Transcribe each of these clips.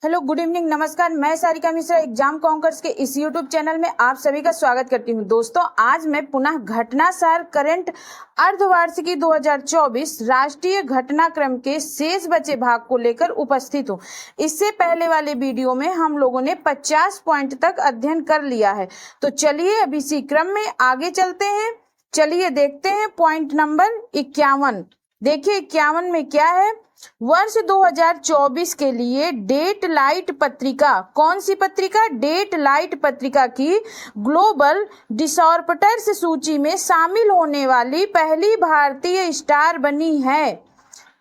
Hello, good evening, नमस्कार। मैं Sarika Mishra exam conquers के इस यूट्यूब चैनल में आप सभी का स्वागत करती हूं। दोस्तों, आज मैं पुनः घटनासार करंट अर्धवार्षिकी 2024 राष्ट्रीय घटनाक्रम के शेष बचे भाग को लेकर उपस्थित हूं। इससे पहले वाले वीडियो में हम लोगों ने 50 पॉइंट तक अध्ययन कर लिया है, तो चलिए अब इसी क्रम में आगे चलते हैं। चलिए देखते हैं पॉइंट नंबर 51। देखिए 51 में क्या है। वर्ष 2024 के लिए डेट लाइट पत्रिका, कौन सी पत्रिका? डेट लाइट पत्रिका की ग्लोबल डिसऑर्बिटर्स सूची में शामिल होने वाली पहली भारतीय स्टार बनी है।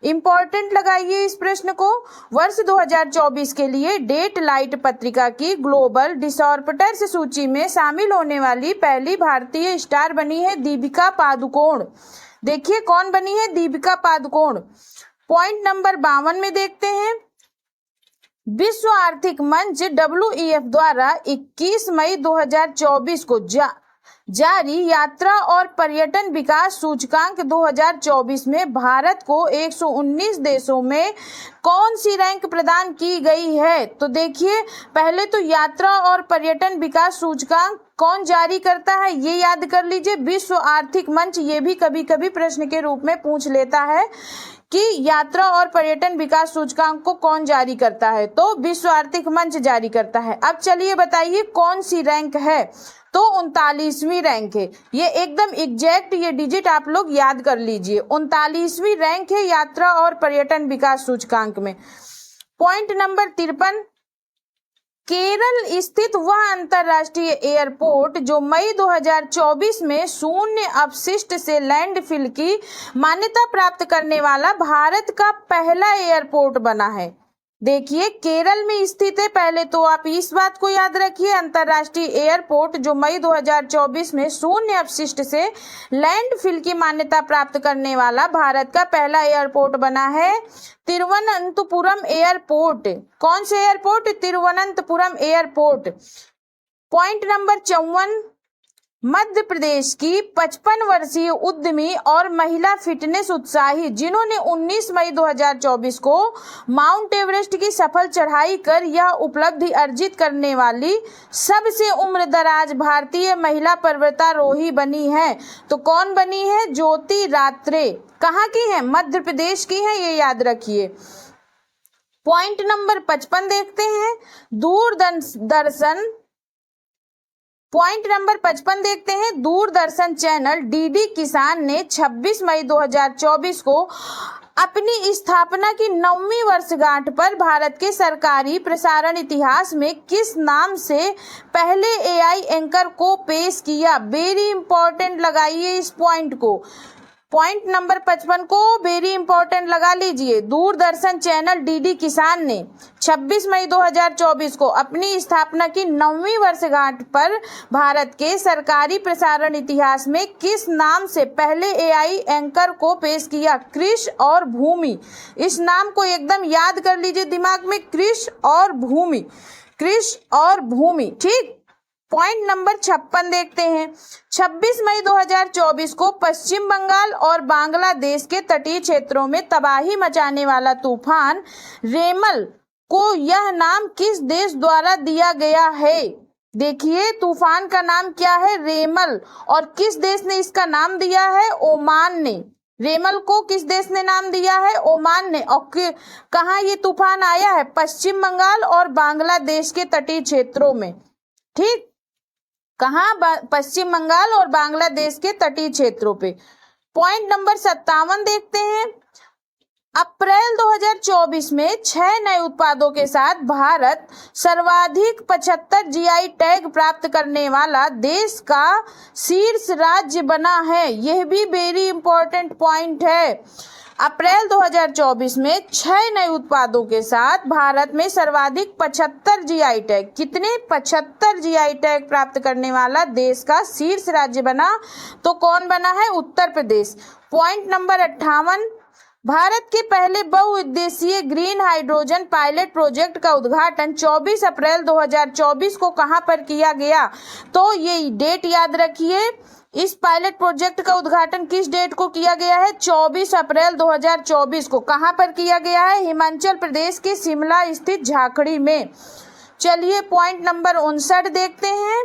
इंपॉर्टेंट लगाइए इस प्रश्न को। वर्ष 2024 के लिए डेट लाइट पत्रिका की ग्लोबल डिसऑर्बिटर्स सूची में शामिल होने वाली पहली भारतीय स्टार बनी है दीपिका पादुकोण। देखिए कौन बनी है? दीपिका पादुकोण। पॉइंट नंबर 52 में देखते हैं। विश्व आर्थिक मंच WEF द्वारा 21 मई 2024 को जारी यात्रा और पर्यटन विकास सूचकांक 2024 में भारत को 119 देशों में कौन सी रैंक प्रदान की गई है? तो देखिए, पहले तो यात्रा और पर्यटन विकास सूचकांक कौन जारी करता है ये याद कर लीजिए। विश्व आर्थिक मंच, ये भी कभी कभी प्रश्न के रूप में पूछ लेता है कि यात्रा और पर्यटन विकास सूचकांक को कौन जारी करता है, तो विश्व आर्थिक मंच जारी करता है। अब चलिए बताइए कौन सी रैंक है? तो 39वीं रैंक है। ये एकदम एग्जैक्ट ये डिजिट आप लोग याद कर लीजिए। 39वीं रैंक है यात्रा और पर्यटन विकास सूचकांक में। Point number 53। केरल स्थित वह अंतरराष्ट्रीय एयरपोर्ट जो मई 2024 में शून्य अपशिष्ट से लैंडफिल की मान्यता प्राप्त करने वाला भारत का पहला एयरपोर्ट बना है। देखिए केरल में स्थित है। पहले तो आप इस बात को याद रखिए, अंतरराष्ट्रीय एयरपोर्ट जो मई 2024 में शून्य अपशिष्ट से लैंडफिल की मान्यता प्राप्त करने वाला भारत का पहला एयरपोर्ट बना है तिरुवनंतपुरम एयरपोर्ट। कौन से airport? Thiruvananthapuram airport. Point number 54। Madhya Pradesh की 55 वर्षीय उद्यमी और महिला फिटनेस उत्साही जिन्होंने 19 मई 2024 को माउंट एवरेस्ट की सफल चढ़ाई कर यह उपलब्धि अर्जित करने वाली सबसे उम्रदराज भारतीय महिला पर्वतारोही बनी है। तो कौन बनी है? ज्योति रात्रे। कहाँ की है? मध्य प्रदेश की है, ये याद रखिए। पॉइंट नंबर 55 देखते हैं। दूरदर्शन पॉइंट नंबर 55 देखते हैं। दूरदर्शन चैनल DD किसान ने 26 मई 2024 को अपनी स्थापना की 9वीं वर्षगांठ पर भारत के सरकारी प्रसारण इतिहास में किस नाम से पहले AI एंकर को पेश किया? वेरी इंपॉर्टेंट लगाइए इस पॉइंट को। पॉइंट नंबर 55 को वेरी इंपॉर्टेंट लगा लीजिए। दूरदर्शन चैनल DD किसान ने 26 मई 2024 को अपनी स्थापना की 9वीं वर्षगांठ पर भारत के सरकारी प्रसारण इतिहास में किस नाम से पहले AI एंकर को पेश किया? क्रिश और भूमि। इस नाम को एकदम याद कर लीजिए दिमाग में, क्रिश और भूमि, क्रिश और भूमि। ठीक। पॉइंट नंबर 56 देखते हैं। 26 मई 2024 को पश्चिम बंगाल और बांग्लादेश के तटीय क्षेत्रों में तबाही मचाने वाला तूफान रेमल को यह नाम किस देश द्वारा दिया गया है? देखिए तूफान का नाम क्या है? रेमल। और किस देश ने इसका नाम दिया है? ओमान ने। रेमल को किस देश ने नाम दिया है? ओमान ने। और कहाँ ये तूफान आया है? पश्चिम बंगाल और बांग्लादेश के तटीय क्षेत्रों में। ठीक। कहाँ? पश्चिम बंगाल और बांग्लादेश के तटीय क्षेत्रों पे। पॉइंट नंबर 57 देखते हैं। अप्रैल 2024 में 6 नए उत्पादों के साथ भारत सर्वाधिक 75 GI टैग प्राप्त करने वाला देश का शीर्ष राज्य बना है। यह भी वेरी इंपॉर्टेंट पॉइंट है। अप्रैल 2024 में 6 नए उत्पादों के साथ भारत में सर्वाधिक 75 GI टैग, कितने? 75 GI टैग प्राप्त करने वाला देश का शीर्ष राज्य बना। तो कौन बना है? उत्तर प्रदेश। Point number 58। भारत के पहले बहुउद्देशीय ग्रीन हाइड्रोजन पायलट प्रोजेक्ट का उद्घाटन 24 अप्रैल 2024 को कहां पर किया गया? तो ये डेट याद रखिए, इस पायलट प्रोजेक्ट का उद्घाटन किस डेट को किया गया है? 24 अप्रैल 2024 को। कहां पर किया गया है? हिमाचल प्रदेश के शिमला स्थित झाकड़ी में। चलिए पॉइंट नंबर 59 देखते हैं।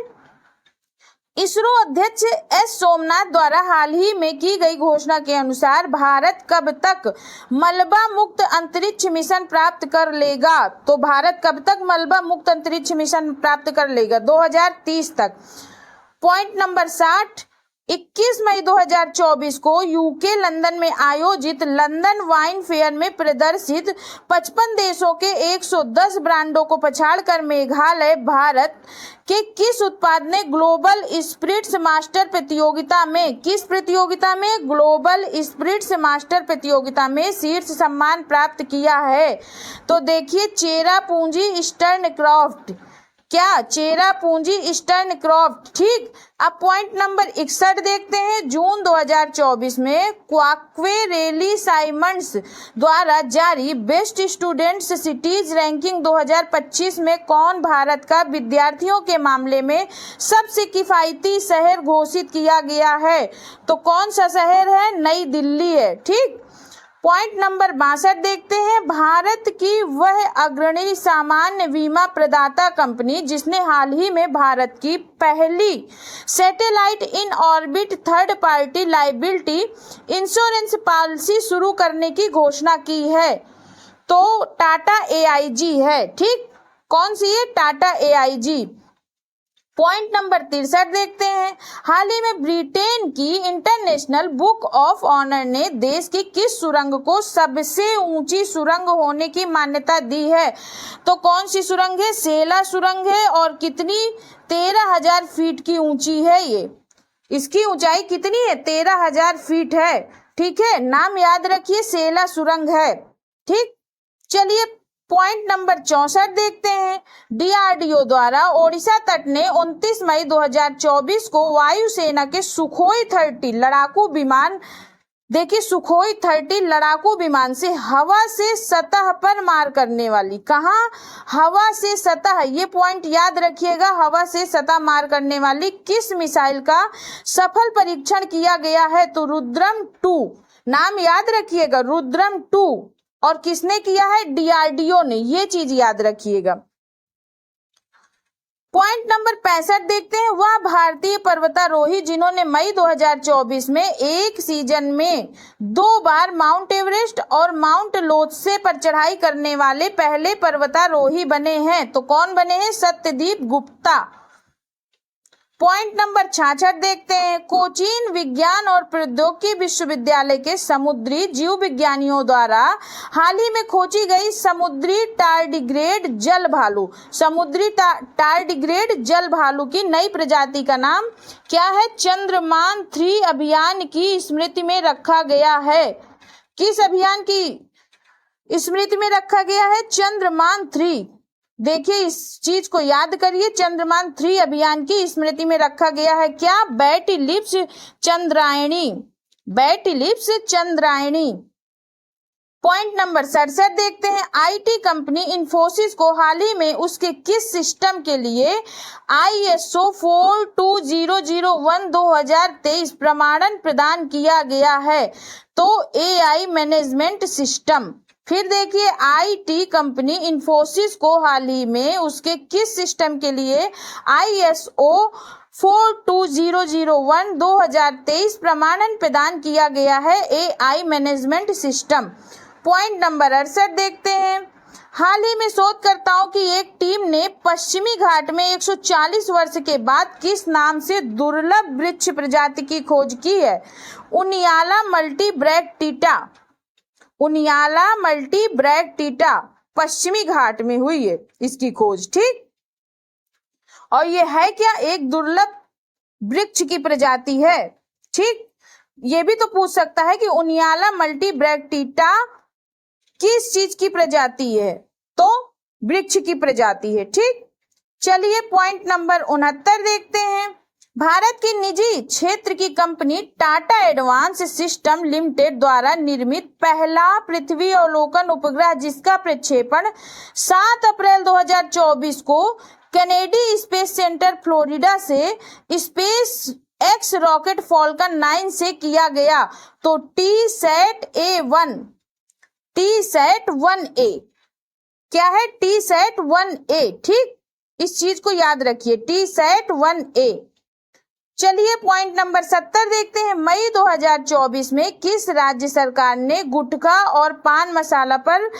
इसरो अध्यक्ष एस सोमनाथ द्वारा हाल ही में की गई घोषणा के अनुसार भारत कब तक मलबा मुक्त अंतरिक्ष मिशन प्राप्त कर लेगा? तो भारत कब तक मलबा मुक्त अंतरिक्ष मिशन प्राप्त कर लेगा? 2030 तक। पॉइंट नंबर 60, 21 मई 2024 को यूके लंदन में आयोजित लंदन वाइन फेयर में प्रदर्शित 55 देशों के 110 ब्रांडों को पछाड़कर मेघालय भारत के किस उत्पाद ने ग्लोबल स्पिरिट्स मास्टर प्रतियोगिता में, किस प्रतियोगिता में? ग्लोबल स्पिरिट्स मास्टर प्रतियोगिता में शीर्ष सम्मान प्राप्त किया है? तो देखिए चेरापूंजी ईस्टर्न क्रॉफ्ट। क्या? Cherrapunji eastern croft. ठीक। अब पॉइंट नंबर 61 देखते हैं। जून 2024 में क्वाक्वेरेली साइमंड्स द्वारा जारी बेस्ट स्टूडेंट्स सिटीज रैंकिंग 2025 में कौन भारत का विद्यार्थियों के मामले में सबसे किफायती शहर घोषित किया गया है? तो कौन सा शहर है? नई दिल्ली है। ठीक। पॉइंट नंबर 62 देखते हैं। भारत की वह अग्रणी सामान्य बीमा प्रदाता कंपनी जिसने हाल ही में भारत की पहली satellite in orbit third party liability insurance policy शुरू करने की घोषणा की है, तो टाटा AIG है। ठीक। कौन सी है? टाटा AIG। पॉइंट नंबर 63 देखते हैं। हाल ही में ब्रिटेन की इंटरनेशनल बुक ऑफ ऑनर ने देश की किस सुरंग को सबसे ऊंची सुरंग होने की मान्यता दी है? तो कौन सी सुरंग है? सेला सुरंग है। और कितनी? 13,000 फीट की ऊंची है ये। इसकी ऊंचाई कितनी है? 13,000 फीट है। ठीक है, नाम याद रखिए, सेला सुरंग है। ठीक। चलिए पॉइंट नंबर 64 देखते हैं। DRDO द्वारा ओडिशा तट ने 29 मई 2024 को वायुसेना के सुखोई 30 लड़ाकू विमान, देखिए सुखोई 30 लड़ाकू विमान से हवा से सतह पर मार करने वाली, कहां? हवा से सतह, ये पॉइंट याद रखिएगा, हवा से सतह मार करने वाली किस मिसाइल का सफल परीक्षण किया गया है? तो रुद्रम 2। नाम याद रखिएगा, रुद्रम 2। और किसने किया है? DRDO ने। ये चीज याद रखिएगा। पॉइंट नंबर 65 देखते हैं। वह भारतीय पर्वतारोही जिन्होंने मई 2024 में एक सीजन में 2 बार माउंट एवरेस्ट और माउंट लोत्से पर चढ़ाई करने वाले पहले पर्वतारोही बने हैं, तो कौन बने हैं? सत्यदीप गुप्ता। पॉइंट नंबर 66 देखते हैं। कोचीन विज्ञान और प्रौद्योगिकी विश्वविद्यालय के समुद्री जीव विज्ञानियों द्वारा हाल ही में खोजी गई समुद्री टारडिग्रेड जल भालू, समुद्री टारडिग्रेड जल भालू की नई प्रजाति का नाम क्या है? चंद्रमान 3 अभियान की स्मृति में रखा गया है। किस अभियान की स्मृति में रखा गया है? चंद्रमान 3। देखिए इस चीज को याद करिए, चंद्रमान 3 अभियान की स्मृति में रखा गया है। क्या? बैटिलिप्स चंद्रायणी, बैटिलिप्स चंद्रायणी। पॉइंट नंबर 67 देखते हैं। IT कंपनी इन्फोसिस को हाल ही में उसके किस सिस्टम के लिए ISO 42001 2023 प्रमाणन प्रदान किया गया है? तो AI मैनेजमेंट सिस्टम। फिर देखिए IT कंपनी इन्फोसिस को हाल ही में उसके किस सिस्टम के लिए ISO 42001 2023 प्रमाणन प्रदान किया गया है? AI management system. Point number 68 देखते हैं। हाल ही में शोधकर्ताओं की एक टीम ने पश्चिमी घाट में 140 वर्ष के बाद किस नाम से दुर्लभ वृक्ष प्रजाति की खोज की है? उनियाला मल्टीब्रैक्टिटा, उनियाला मल्टीब्रैक्टिटा पश्चिमी घाट में हुई है इसकी खोज। ठीक। और ये है क्या? एक दुर्लभ वृक्ष की प्रजाति है। ठीक। ये भी तो पूछ सकता है कि उनियाला मल्टीब्रैक्टिटा किस चीज की प्रजाति है? तो वृक्ष की प्रजाति है। ठीक। चलिए पॉइंट नंबर 69 देखते हैं। भारत की निजी क्षेत्र की company Tata advance system limited द्वारा निर्मित पहला पृथ्वी अवलोकन उपग्रह जिसका प्रक्षेपण 7 अप्रैल 2024 को कैनेडी स्पेस सेंटर फ्लोरिडा से स्पेस एक्स रॉकेट फॉल्कन 9 से किया गया? तो TSAT-A1, TSAT-1A क्या है? TSAT-1A। ठीक, इस चीज को याद रखिए, TSAT-1A। चलिए पॉइंट नंबर 70 देखते हैं। मई 2024 में किस राज्य सरकार ने गुटखा और पान मसाला पर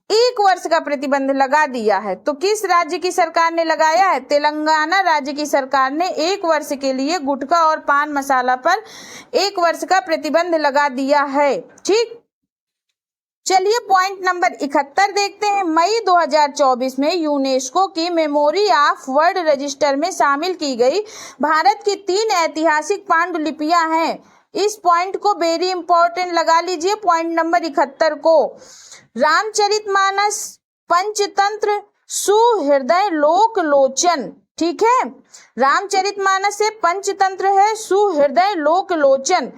1 वर्ष का प्रतिबंध लगा दिया है? तो किस राज्य की सरकार ने लगाया है? तेलंगाना राज्य की सरकार ने 1 वर्ष के लिए गुटखा और पान मसाला पर 1 वर्ष का प्रतिबंध लगा दिया है। ठीक, चलिए पॉइंट नंबर 71 देखते हैं। मई 2024 में यूनेस्को की मेमोरी ऑफ वर्ल्ड रजिस्टर में शामिल की गई भारत की 3 ऐतिहासिक पांडुलिपियां हैं। इस पॉइंट को वेरी इंपॉर्टेंट लगा लीजिए, पॉइंट नंबर 71 को। रामचरितमानस, पंचतंत्र, सुहृदय लोकलोचन। ठीक है, रामचरितमानस है, पंचतंत्र है, सुहृदय लोकलोचन।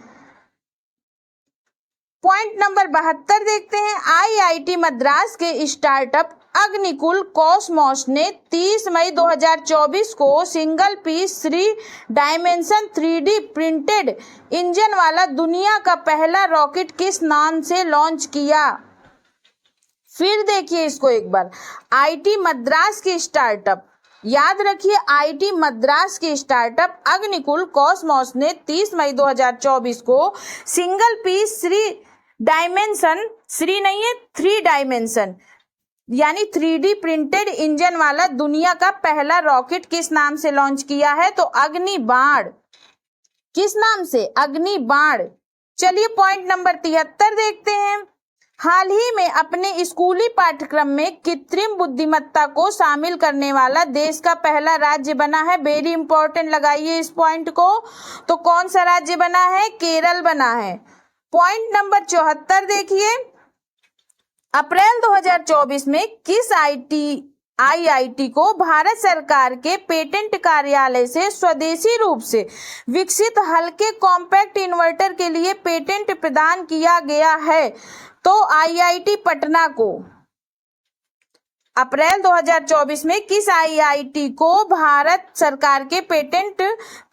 पॉइंट नंबर 72 देखते हैं। IIT मद्रास के स्टार्टअप अग्निकुल कॉस्मोस ने 30 मई 2024 को single piece 3 dimension 3D printed engine वाला दुनिया का पहला रॉकेट किस नाम से लॉन्च किया? फिर देखिए इसको एक बार। IIT मद्रास के स्टार्टअप, याद रखिए, IIT मद्रास के स्टार्टअप अग्निकुल कॉस्मोस ने 30 मई 2024 को सिंगल पीस 3 डायमेंशन, 3 नहीं है 3 डायमेंशन यानी 3D प्रिंटेड इंजन वाला दुनिया का पहला रॉकेट किस नाम से लॉन्च किया है? तो अग्निबाण। किस नाम से? अग्निबाण। चलिए पॉइंट नंबर 73 देखते हैं। हाल ही में अपने स्कूली पाठ्यक्रम में कृत्रिम बुद्धिमत्ता को शामिल करने वाला देश का पहला राज्य बना है। वेरी इंपॉर्टेंट लगाइए इस पॉइंट को। तो कौन सा राज्य बना है? केरल बना है। पॉइंट नंबर 74 देखिए। अप्रैल 2024 में किस IIT को भारत सरकार के पेटेंट कार्यालय से स्वदेशी रूप से विकसित हल्के कॉम्पैक्ट इन्वर्टर के लिए पेटेंट प्रदान किया गया है? तो IIT पटना को। अप्रैल 2024 में किस IIT को भारत सरकार के पेटेंट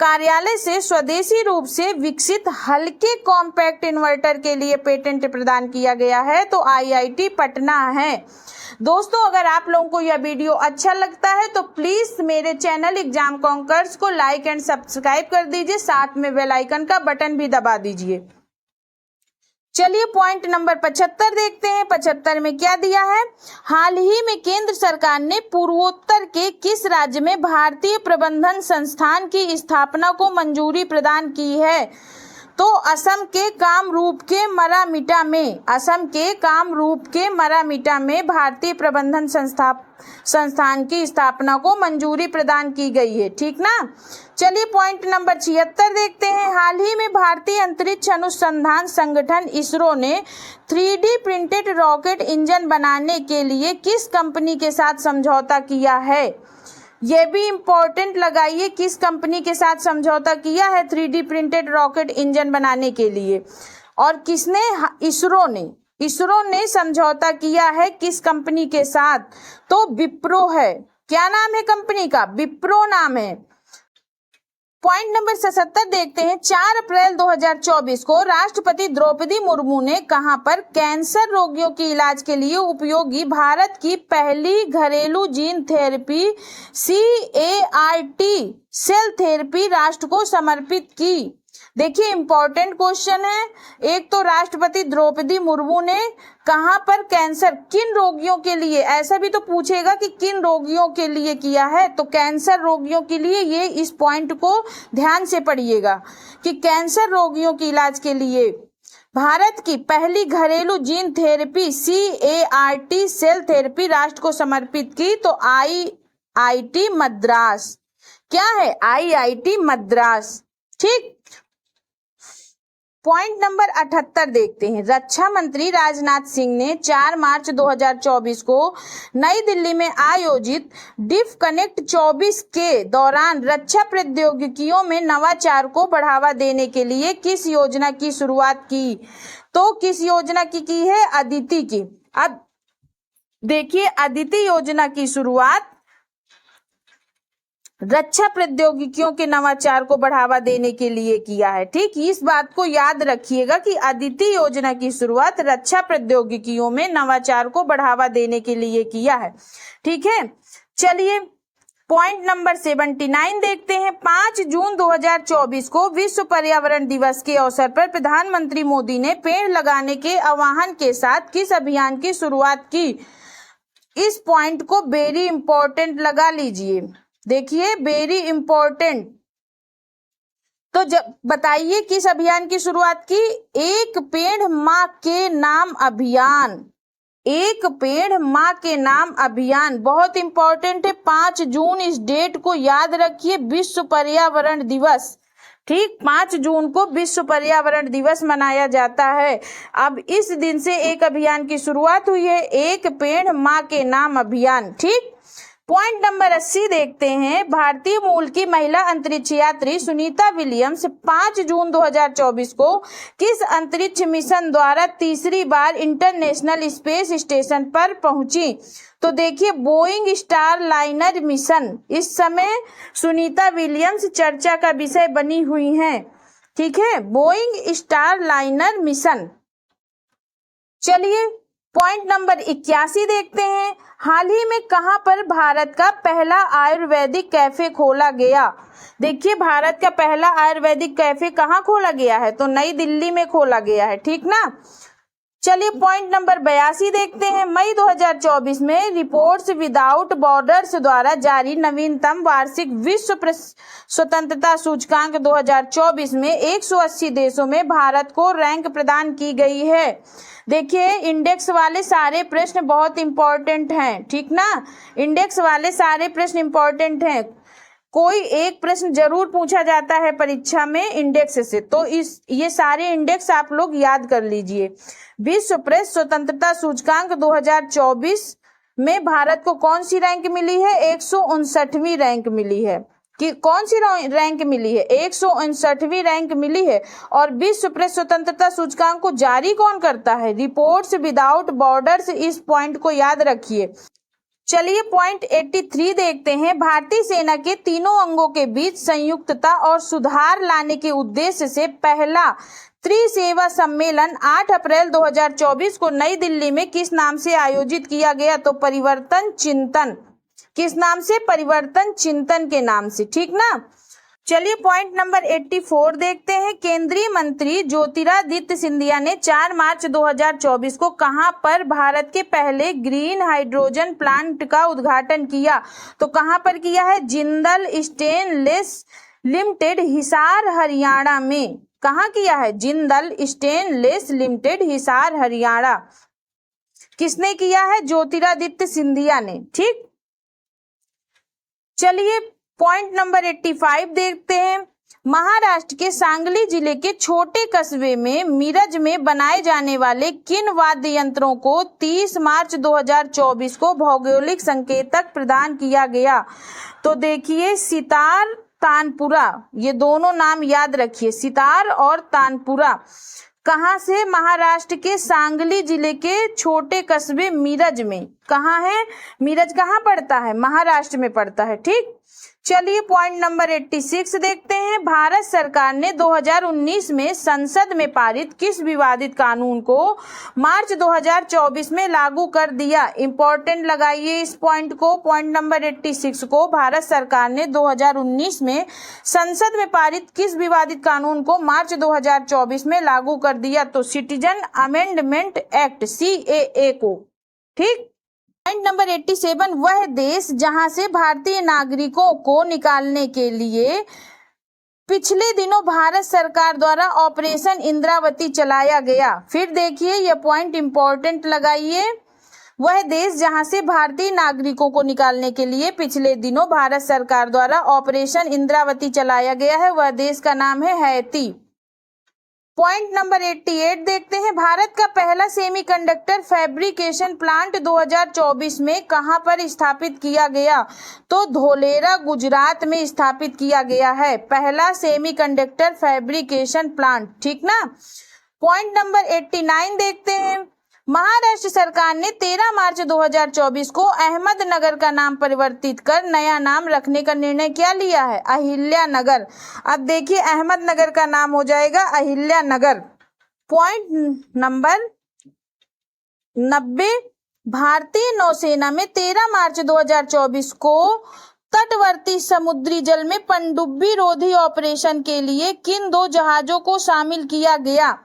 कार्यालय से स्वदेशी रूप से विकसित हल्के कॉम्पैक्ट इन्वर्टर के लिए पेटेंट प्रदान किया गया है? तो IIT पटना है। दोस्तों, अगर आप लोगों को यह वीडियो अच्छा लगता है तो प्लीज मेरे चैनल एग्जाम कॉन्कर्स को लाइक एंड सब्सक्राइब कर दीजिए, साथ में बेल आइकन का बटन भी दबा दीजिए। चलिए पॉइंट नंबर 75 देखते हैं। 75 में क्या दिया है? हाल ही में केंद्र सरकार ने पूर्वोत्तर के किस राज्य में भारतीय प्रबंधन संस्थान की स्थापना को मंजूरी प्रदान की है? तो असम के कामरूप के मरामीटा में, असम के कामरूप के मरामीटा में भारतीय प्रबंधन संस्थान की स्थापना को मंजूरी प्रदान की गई है। ठीक ना। चलिए पॉइंट नंबर 76 देखते हैं। हाल ही में भारतीय अंतरिक्ष अनुसंधान संगठन इसरो ने 3D प्रिंटेड रॉकेट इंजन बनाने के लिए किस कंपनी के साथ समझौता किया है? ये भी इंपॉर्टेंट लगाइए, किस कंपनी के साथ समझौता किया है 3D प्रिंटेड रॉकेट इंजन बनाने के लिए? और किसने? इसरो ने समझौता किया है किस कंपनी के साथ? तो विप्रो है। क्या नाम है कंपनी का? विप्रो नाम है। पॉइंट नंबर 77 देखते हैं। 4 अप्रैल 2024 को राष्ट्रपति द्रौपदी मुर्मू ने कहां पर कैंसर रोगियों के इलाज के लिए उपयोगी भारत की पहली घरेलू gene therapy CAR-T cell therapy राष्ट्र को समर्पित की? देखिए इंपॉर्टेंट क्वेश्चन है। एक तो राष्ट्रपति द्रौपदी मुर्मू ने कहां पर कैंसर, किन रोगियों के लिए, ऐसा भी तो पूछेगा कि किन रोगियों के लिए किया है, तो कैंसर रोगियों के लिए। ये इस पॉइंट को ध्यान से पढ़िएगा कि कैंसर रोगियों के इलाज के लिए भारत की पहली घरेलू gene therapy CAR-T cell therapy राष्ट्र को समर्पित की। तो IIT मद्रास। क्या है? IIT मद्रास। ठीक। पॉइंट नंबर 78 देखते हैं। रक्षा मंत्री राजनाथ सिंह ने 4 मार्च 2024 को नई दिल्ली में आयोजित डिफ कनेक्ट 24 के दौरान रक्षा प्रौद्योगिकियों में नवाचार को बढ़ावा देने के लिए किस योजना की शुरुआत की? तो किस योजना की है? अदिति की। अब देखिए अदिति योजना की शुरुआत रक्षा प्रौद्योगिकियों के नवाचार को बढ़ावा देने के लिए किया है। ठीक, इस बात को याद रखिएगा कि अदिति योजना की शुरुआत रक्षा प्रौद्योगिकियों में नवाचार को बढ़ावा देने के लिए किया है। ठीक है, चलिए पॉइंट नंबर 79 देखते हैं। 5 जून 2024 को विश्व पर्यावरण दिवस के अवसर पर प्रधानमंत्री मोदी ने पेड़ लगाने के आह्वान के साथ किस अभियान की शुरुआत की? इस पॉइंट को वेरी इंपॉर्टेंट लगा लीजिए, देखिए वेरी इंपॉर्टेंट। तो जब बताइए किस अभियान की शुरुआत की? एक पेड़ माँ के नाम अभियान। एक पेड़ माँ के नाम अभियान बहुत इंपॉर्टेंट है। 5 जून इस डेट को याद रखिए, विश्व पर्यावरण दिवस। ठीक, 5 जून को विश्व पर्यावरण दिवस मनाया जाता है। अब इस दिन से एक अभियान की शुरुआत हुई है, एक पेड़ माँ के नाम अभियान। ठीक, पॉइंट नंबर 80 देखते हैं। भारतीय मूल की महिला अंतरिक्ष यात्री सुनीता विलियम्स 5 जून 2024 को किस अंतरिक्ष मिशन द्वारा तीसरी बार इंटरनेशनल स्पेस स्टेशन पर पहुंची? तो देखिए बोइंग स्टारलाइनर मिशन। इस समय सुनीता विलियम्स चर्चा का विषय बनी हुई हैं। ठीक है, बोइंग स्टारलाइनर मिशन। चलिए पॉइंट नंबर 81 देखते हैं। हाल ही में कहां पर भारत का पहला आयुर्वेदिक कैफे खोला गया? देखिए भारत का पहला आयुर्वेदिक कैफे कहां खोला गया है? तो नई दिल्ली में खोला गया है। ठीक ना। चलिए पॉइंट नंबर 82 देखते हैं। मई 2024 में रिपोर्ट्स विदाउट बॉर्डर्स द्वारा जारी नवीनतम वार्षिक विश्व स्वतंत्रता सूचकांक 2024 में 180 देशों में भारत को रैंक प्रदान की गई है। देखिए इंडेक्स वाले सारे प्रश्न बहुत इंपॉर्टेंट हैं। ठीक ना, इंडेक्स वाले सारे प्रश्न इंपॉर्टेंट हैं। कोई एक प्रश्न जरूर पूछा जाता है परीक्षा में इंडेक्स से, तो ये सारे इंडेक्स आप लोग याद कर लीजिए। विश्व प्रेस स्वतंत्रता सूचकांक 2024 में भारत को कौन सी रैंक मिली है? 159वीं रैंक मिली है। कि कौन सी रैंक मिली है? 159वीं रैंक मिली है। और विश्व प्रेस स्वतंत्रता सूचकांक को जारी कौन करता है? Reports without borders. इस पॉइंट को याद रखिए। चलिए पॉइंट 83 देखते हैं। भारतीय सेना के तीनों अंगों के बीच संयुक्तता और सुधार लाने के उद्देश्य से पहला त्रिसेवा सम्मेलन 8 अप्रैल 2024 को नई दिल्ली में किस नाम से आयोजित किया गया? तो परिवर्तन चिंतन। किस नाम से? परिवर्तन चिंतन के नाम से। ठीक ना। चलिए पॉइंट नंबर 84 देखते हैं। केंद्रीय मंत्री ज्योतिरादित्य सिंधिया ने 4 मार्च 2024 को कहां पर भारत के पहले ग्रीन हाइड्रोजन प्लांट का उद्घाटन किया? तो कहां पर किया है? जिंदल स्टेनलेस लिमिटेड, हिसार, हरियाणा में। कहां किया है? Jindal stainless limited, Hisar, Haryana. किसने किया है? ज्योतिरादित्य सिंधिया ने। ठीक, चलिए पॉइंट नंबर 85 देखते हैं। महाराष्ट्र के सांगली जिले के छोटे कस्बे में मिरज में बनाए जाने वाले किन वाद्य यंत्रों को 30 मार्च 2024 को भौगोलिक संकेतक प्रदान किया गया? तो देखिए सितार, तानपुरा, ये दोनों नाम याद रखिए, सितार और तानपुरा। कहां से? महाराष्ट्र के सांगली जिले के छोटे कस्बे मिरज में। कहां है? मिरज कहां पड़ता है? महाराष्ट्र में पड़ता है। ठीक, चलिए पॉइंट नंबर 86 देखते हैं। भारत सरकार ने 2019 में संसद में पारित किस विवादित कानून को मार्च 2024 में लागू कर दिया? इंपॉर्टेंट लगाइए इस पॉइंट को, पॉइंट नंबर 86 को। भारत सरकार ने 2019 में संसद में पारित किस विवादित कानून को मार्च 2024 में लागू कर दिया? तो सिटीजन अमेंडमेंट एक्ट, CAA को। ठीक, पॉइंट नंबर 87, वह देश जहां से भारतीय नागरिकों को निकालने के लिए पिछले दिनों भारत सरकार द्वारा ऑपरेशन इंद्रावती चलाया गया। फिर देखिए यह पॉइंट इंपॉर्टेंट लगाइए। वह देश जहां से भारतीय नागरिकों को निकालने के लिए पिछले दिनों भारत सरकार द्वारा ऑपरेशन इंद्रावती चलाया गया है, वह देश का नाम है हैती। पॉइंट नंबर 88 देखते हैं। भारत का पहला सेमीकंडक्टर फैब्रिकेशन प्लांट 2024 में कहां पर स्थापित किया गया? तो धोलेरा, गुजरात में स्थापित किया गया है पहला सेमीकंडक्टर फैब्रिकेशन प्लांट। ठीक ना। पॉइंट नंबर 89 देखते हैं। महाराष्ट्र सरकार ने 13 मार्च 2024 को अहमदनगर का नाम परिवर्तित कर नया नाम रखने का निर्णय क्या लिया है? अहिल्यानगर। अब देखिए अहमदनगर का नाम हो जाएगा अहिल्यानगर। पॉइंट नंबर 90, भारतीय नौसेना में 13 मार्च 2024 को तटवर्ती समुद्री जल में पनडुब्बी रोधी ऑपरेशन के लिए किन 2 जहाजों को शामिल किया गया?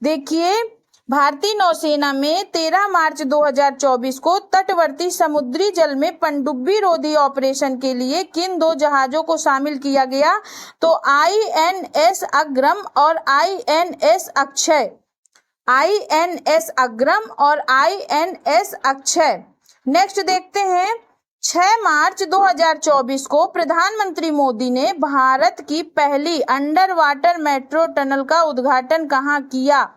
देखिए भारतीय नौसेना में 13 मार्च 2024 को तटवर्ती समुद्री जल में पनडुब्बी रोधी ऑपरेशन के लिए किन 2 जहाजों को शामिल किया गया? तो INS अग्रम और INS अक्षय। INS अग्रम और INS अक्षय। नेक्स्ट देखते हैं 6 मार्च 2024 को प्रधानमंत्री मोदी ने भारत की पहली अंडर वाटर मेट्रो टनल का उद्घाटन कहाँ किया?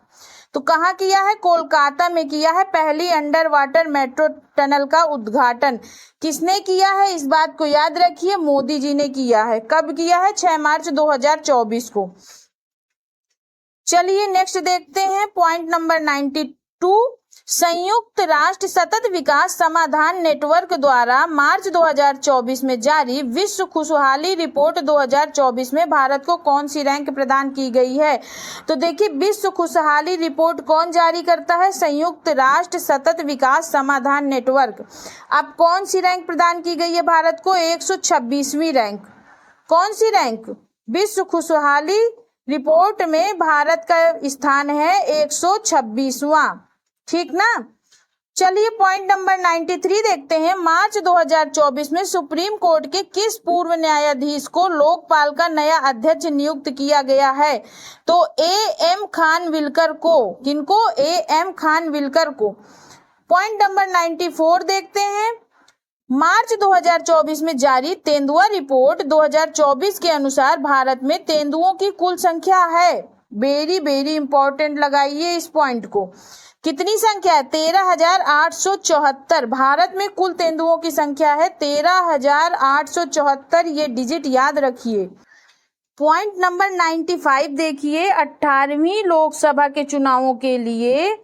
तो कहाँ किया है? कोलकाता में किया है पहली अंडर वाटर मेट्रो टनल का उद्घाटन। किसने किया है? इस बात को याद रखिए, मोदी जी ने किया है। कब किया है? 6 मार्च 2024 को। चलिए नेक्स्ट देखते हैं पॉइंट नंबर 92, संयुक्त राष्ट्र सतत विकास समाधान नेटवर्क द्वारा मार्च 2024 में जारी विश्व खुशहाली रिपोर्ट 2024 में भारत को कौन सी रैंक प्रदान की गई है? तो देखिए विश्व खुशहाली रिपोर्ट कौन जारी करता है? संयुक्त राष्ट्र सतत विकास समाधान नेटवर्क। अब कौन सी रैंक प्रदान की गई है भारत को? 126वीं रैंक। कौन सी रैंक? विश्व खुशहाली रिपोर्ट में भारत का स्थान है 126वां। ठीक ना। चलिए पॉइंट नंबर 93 देखते हैं। मार्च 2024 में सुप्रीम कोर्ट के किस पूर्व न्यायाधीश को लोकपाल का नया अध्यक्ष नियुक्त किया गया है? तो AM खानविलकर को। किनको? AM खानविलकर को। पॉइंट नंबर 94 देखते हैं। मार्च 2024 में जारी तेंदुआ रिपोर्ट 2024 के अनुसार भारत में तेंदुओं की कुल संख्या है, वेरी इंपॉर्टेंट लगाइए इस पॉइंट को, कितनी संख्या है? 13,874। भारत में कुल तेंदुओं की संख्या है 13,874। ये डिजिट याद रखिए। पॉइंट नंबर 95 देखिए। 18वीं लोकसभा के चुनावों के लिए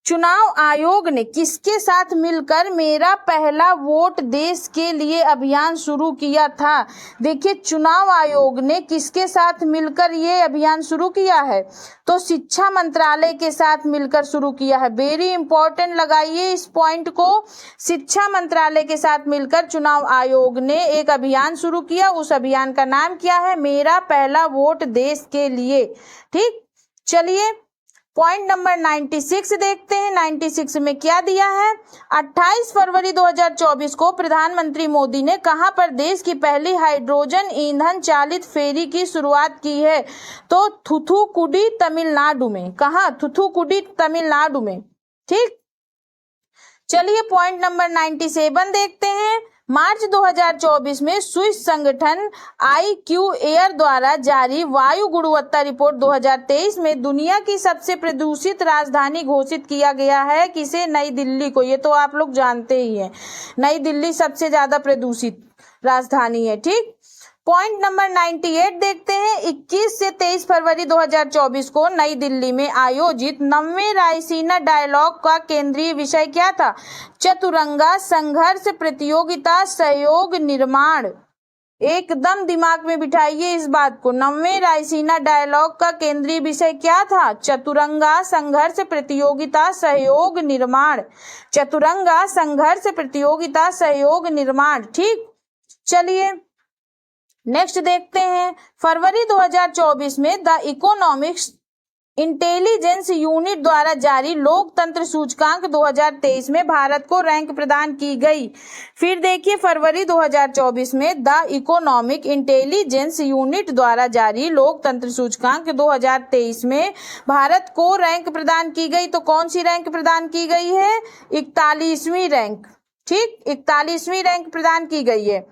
चुनाव आयोग ने किसके साथ मिलकर मेरा पहला वोट देश के लिए अभियान शुरू किया था? देखिए चुनाव आयोग ने किसके साथ मिलकर ये अभियान शुरू किया है? तो शिक्षा मंत्रालय के साथ मिलकर शुरू किया है। वेरी इंपॉर्टेंट लगाइए इस पॉइंट को। शिक्षा मंत्रालय के साथ मिलकर चुनाव आयोग ने एक अभियान शुरू किया। उस अभियान का नाम क्या है? मेरा पहला वोट देश के लिए। ठीक, चलिए पॉइंट नंबर 96 देखते हैं। 96 में क्या दिया है? 28 फरवरी 2024 को प्रधानमंत्री मोदी ने कहां पर देश की पहली हाइड्रोजन ईंधन चालित फेरी की शुरुआत की है? तो थूथुकुडी तमिलनाडु में। कहां? थूथुकुडी तमिलनाडु में। ठीक, चलिए पॉइंट नंबर 97 देखते हैं। मार्च 2024 में स्विस संगठन IQ एयर द्वारा जारी वायु गुणवत्ता रिपोर्ट 2023 में दुनिया की सबसे प्रदूषित राजधानी घोषित किया गया है किसे? नई दिल्ली को। ये तो आप लोग जानते ही हैं, नई दिल्ली सबसे ज्यादा प्रदूषित राजधानी है। ठीक, पॉइंट नंबर 98 देखते हैं। 21 से 23 फरवरी 2024 को नई दिल्ली में आयोजित 9वें रायसीना डायलॉग का केंद्रीय विषय क्या था? चतुरंगा संघर्ष प्रतियोगिता सहयोग निर्माण। एकदम दिमाग में बिठाइए इस बात को। 9वें रायसीना डायलॉग का केंद्रीय विषय क्या था? चतुरंगा संघर्ष प्रतियोगिता सहयोग निर्माण। चतुरंगा संघर्ष प्रतियोगिता सहयोग निर्माण। ठीक, चलिए नेक्स्ट देखते हैं। फरवरी 2024 में द इकोनॉमिक्स इंटेलिजेंस यूनिट द्वारा जारी लोकतंत्र सूचकांक 2023 में भारत को रैंक प्रदान की गई। फिर देखिए फरवरी 2024 में द इकोनॉमिक इंटेलिजेंस यूनिट द्वारा जारी लोकतंत्र सूचकांक 2023 में भारत को रैंक प्रदान की गई। तो कौन सी रैंक प्रदान की गई है? 41वीं रैंक। ठीक, 41वीं रैंक प्रदान की गई है।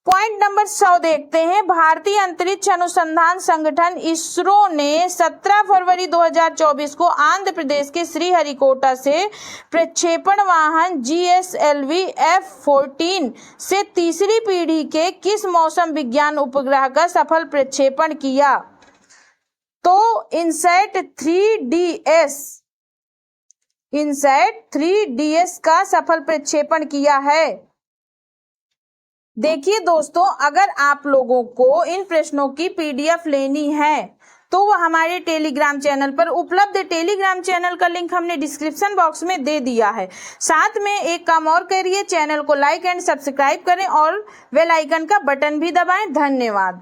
पॉइंट नंबर 100 देखते हैं। भारतीय अंतरिक्ष अनुसंधान संगठन इसरो ने 17 फरवरी 2024 को आंध्र प्रदेश के श्रीहरिकोटा से प्रक्षेपण वाहन GSLV F-14 से तीसरी पीढ़ी के किस मौसम विज्ञान उपग्रह का सफल प्रक्षेपण किया? तो इनसैट 3DS इनसैट 3DS का सफल प्रक्षेपण किया है। देखिए दोस्तों, अगर आप लोगों को इन प्रश्नों की PDF लेनी है तो वो हमारे टेलीग्राम चैनल पर उपलब्ध है। टेलीग्राम चैनल का लिंक हमने डिस्क्रिप्शन बॉक्स में दे दिया है। साथ में एक काम और करिए, चैनल को लाइक एंड सब्सक्राइब करें और बेल आइकन का बटन भी दबाएं। धन्यवाद।